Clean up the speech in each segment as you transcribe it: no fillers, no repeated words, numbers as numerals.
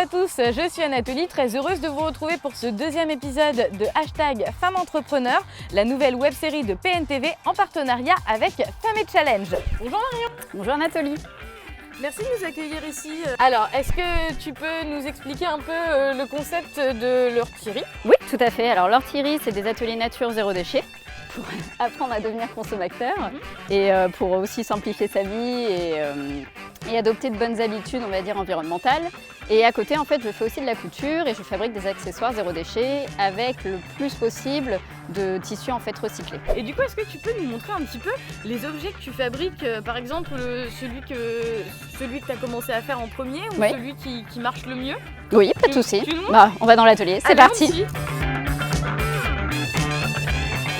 à tous, je suis Anatolie, très heureuse de vous retrouver pour ce deuxième épisode de Femme Entrepreneur, la nouvelle web-série de PNTV en partenariat avec Femme et Challenge. Bonjour Marion. Bonjour Anatolie. Merci de nous accueillir ici. Alors, est-ce que tu peux nous expliquer un peu le concept de l'Ortillerie ? Oui, tout à fait. Alors l'Ortillerie, c'est des ateliers nature zéro déchet pour apprendre à devenir consommateur et pour aussi simplifier sa vie et adopter de bonnes habitudes, on va dire, environnementales. Et à côté, en fait, je fais aussi de la couture et je fabrique des accessoires zéro déchet avec le plus possible de tissus en fait recyclés. Et du coup, est-ce que tu peux nous montrer un petit peu les objets que tu fabriques, par exemple celui que tu as commencé à faire en premier ou celui qui marche le mieux ? Oui, pas de souci. On va dans l'atelier, c'est parti.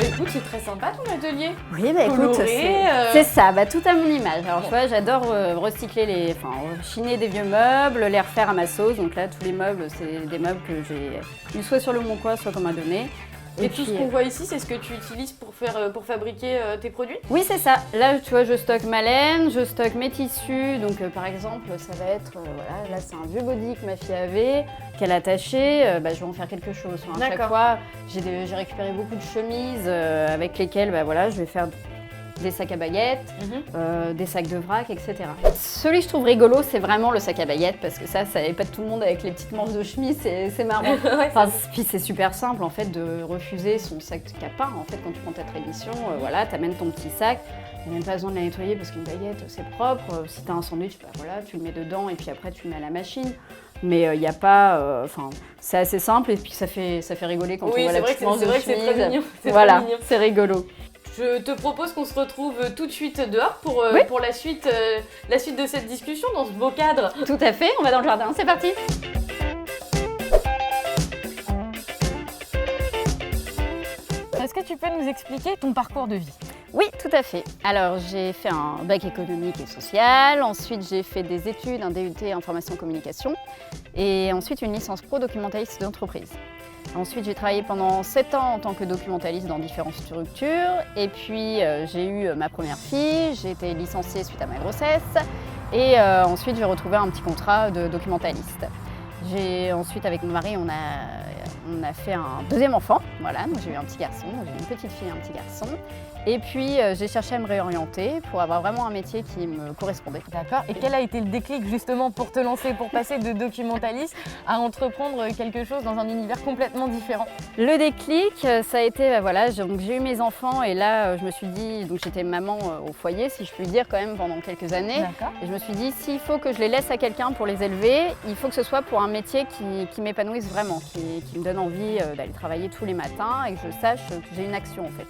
Écoute, c'est très sympa ton atelier. Oui, bah écoute, c'est ça, tout à mon image. Alors tu vois, j'adore recycler chiner des vieux meubles, les refaire à ma sauce. Donc là, tous les meubles, c'est des meubles que j'ai eu soit sur le Bon Coin, soit qu'on m'a donné. Et tout ce qu'on voit ici, c'est ce que tu utilises pour fabriquer tes produits ? Oui, c'est ça. Là, tu vois, je stocke ma laine, je stocke mes tissus. Donc, par exemple, ça va être, là, c'est un vieux body que ma fille avait, qu'elle a attaché. Je vais en faire quelque chose. À chaque fois, j'ai récupéré beaucoup de chemises avec lesquelles, je vais faire des sacs à baguettes, des sacs de vrac, etc. Celui que je trouve rigolo, c'est vraiment le sac à baguettes parce que ça épate tout le monde avec les petites manches de chemise, c'est marrant. Puis c'est super simple en fait de refuser son sac capin. En fait, quand tu prends ta tradition, t'amènes ton petit sac. Il n'y a même pas besoin de la nettoyer parce qu'une baguette, c'est propre. Si tu as un sandwich, tu le mets dedans et puis après tu le mets à la machine. Mais il n'y a pas... c'est assez simple et puis ça fait rigoler quand on voit la petite manche de chemise. C'est très mignon. C'est rigolo. Je te propose qu'on se retrouve tout de suite dehors pour la suite de cette discussion dans ce beau cadre. Tout à fait, on va dans le jardin, c'est parti. Est-ce que tu peux nous expliquer ton parcours de vie ? Oui, tout à fait. Alors, j'ai fait un bac économique et social, ensuite j'ai fait des études, un DUT information communication, et ensuite une licence pro documentaliste d'entreprise. Ensuite, j'ai travaillé pendant 7 ans en tant que documentaliste dans différentes structures, et puis j'ai eu ma première fille, j'ai été licenciée suite à ma grossesse, et ensuite j'ai retrouvé un petit contrat de documentaliste. Ensuite, avec mon mari, on a fait un deuxième enfant, donc j'ai eu un petit garçon, j'ai une petite fille et un petit garçon. Et puis j'ai cherché à me réorienter pour avoir vraiment un métier qui me correspondait. D'accord. Et quel a été le déclic justement pour te lancer, pour passer de documentaliste à entreprendre quelque chose dans un univers complètement différent ? Le déclic, ça a été, donc j'ai eu mes enfants et là je me suis dit, donc j'étais maman au foyer si je puis dire quand même pendant quelques années. D'accord. Et je me suis dit, s'il faut que je les laisse à quelqu'un pour les élever, il faut que ce soit pour un métier qui m'épanouisse vraiment, qui me donne envie d'aller travailler tous les matins et que je sache que j'ai une action en fait.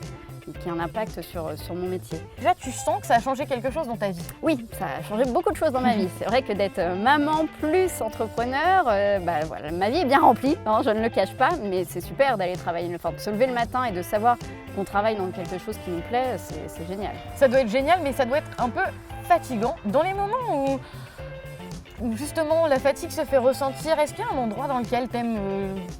Et qui a un impact sur mon métier. Déjà, tu sens que ça a changé quelque chose dans ta vie ? Oui, ça a changé beaucoup de choses dans ma vie. C'est vrai que d'être maman plus entrepreneur, ma vie est bien remplie, je ne le cache pas, mais c'est super d'aller travailler, de se lever le matin et de savoir qu'on travaille dans quelque chose qui nous plaît, c'est génial. Ça doit être génial, mais ça doit être un peu fatigant. Dans les moments où justement la fatigue se fait ressentir, est-ce qu'il y a un endroit dans lequel tu aimes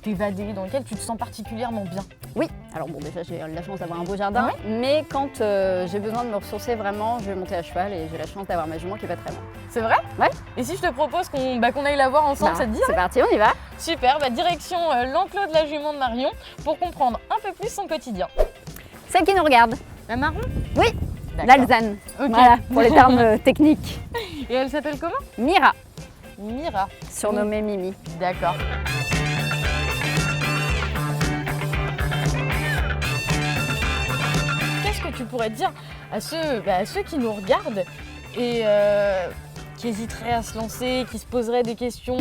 t'évader, dans lequel tu te sens particulièrement bien ? Oui, alors déjà j'ai la chance d'avoir un beau jardin, mais quand j'ai besoin de me ressourcer vraiment, je vais monter à cheval et j'ai la chance d'avoir ma jument qui est pas très loin. C'est vrai ? Ouais. Et si je te propose qu'on aille la voir ensemble, ça te dit ? C'est parti, on y va. Super, direction l'enclos de la jument de Marion pour comprendre un peu plus son quotidien. Celle qui nous regarde. La Marron ? Oui, l'Alzane, voilà, pour les termes techniques. Et elle s'appelle comment ? Mira. Mira. Surnommée Mimi. D'accord. Qu'est-ce que tu pourrais dire à ceux qui nous regardent et qui hésiteraient à se lancer, qui se poseraient des questions,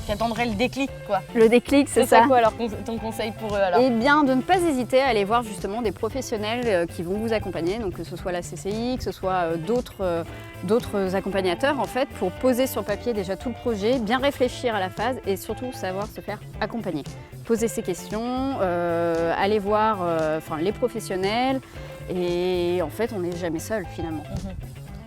qui attendraient le déclic, quoi ? Le déclic, c'est ça. C'est quoi alors ton conseil pour eux alors ? Eh bien, de ne pas hésiter à aller voir justement des professionnels qui vont vous accompagner, donc que ce soit la CCI, que ce soit d'autres accompagnateurs en fait, pour poser sur papier déjà tout le projet, bien réfléchir à la phase et surtout savoir se faire accompagner. Poser ses questions, aller voir les professionnels et en fait, on n'est jamais seul finalement.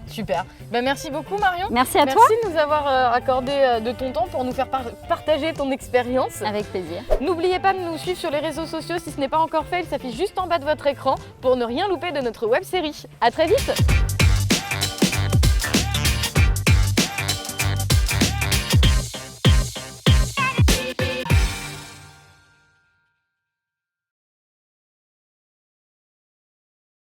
Super. Merci beaucoup Marion. Merci à toi. Merci de nous avoir accordé de ton temps pour nous faire partager ton expérience. Avec plaisir. N'oubliez pas de nous suivre sur les réseaux sociaux si ce n'est pas encore fait, il s'affiche juste en bas de votre écran pour ne rien louper de notre web série. À très vite.